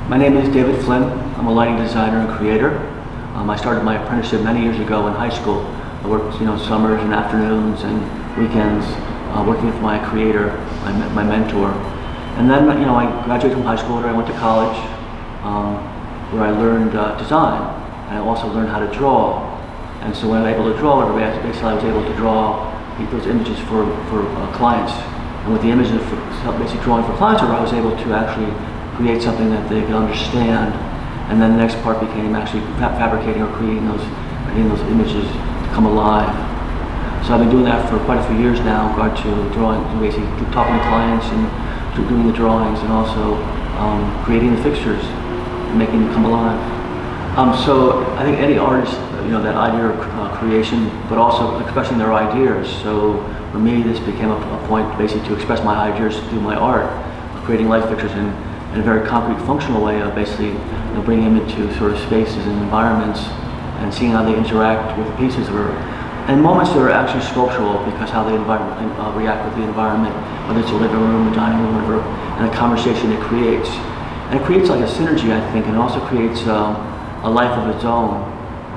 My name is David Flynn. I'm a lighting designer and creator. I started my apprenticeship many years ago in high school. I worked, summers and afternoons and weekends, working with my creator, my mentor. And then, I graduated from high school, where I went to college, where I learned design, and I also learned how to draw. And so when I was able to draw, basically I was able to draw those images for clients. And with the images, basically drawing for clients, I was able to actually create something that they could understand. And then the next part became actually fabricating or creating those images to come alive. So I've been doing that for quite a few years now, in regard to drawing, basically talking to clients and doing the drawings, and also creating the fixtures and making them come alive. So I think any artist, that idea of creation, but also expressing their ideas. So for me, this became a point basically to express my ideas through my art, creating light fixtures in a very concrete, functional way of basically bringing them into sort of spaces and environments and seeing how they interact with the pieces, and moments that are actually sculptural because how they react with the environment, whether it's a living room, a dining room, whatever, and a conversation it creates. And it creates like a synergy, I think, and it also creates a life of its own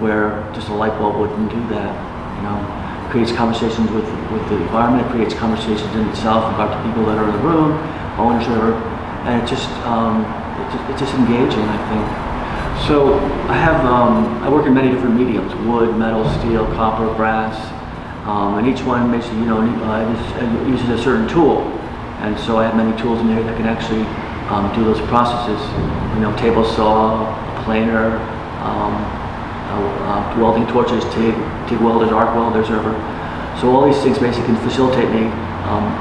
where just a light bulb wouldn't do that. It creates conversations with the environment, it creates conversations in itself about the people that are in the room, owners, whatever. And it's just engaging, I think. So I work in many different mediums: wood, metal, steel, copper, brass, and each one basically uses a certain tool. And so I have many tools in here that can actually do those processes. Table saw, planer, welding torches, TIG welders, arc welders, whatever. So all these things basically can facilitate me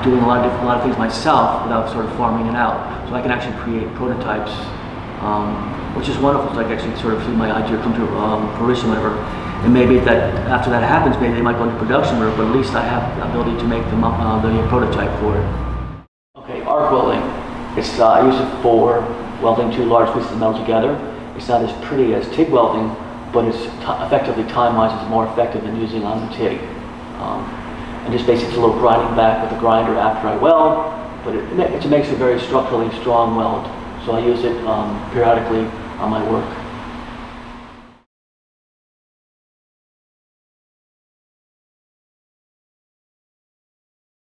doing a lot of things myself without sort of farming it out. So I can actually create prototypes, which is wonderful. So I can actually sort of see my idea come to fruition, whatever. And maybe that after that happens, maybe they might go into production, but at least I have the ability to make the prototype for it. Okay, arc welding. I use it for welding two large pieces of metal together. It's not as pretty as TIG welding, but it's effectively time-wise, it's more effective than using on the TIG. And just basically it's a little grinding back with the grinder after I weld, but it makes a very structurally strong weld. So I use it periodically on my work.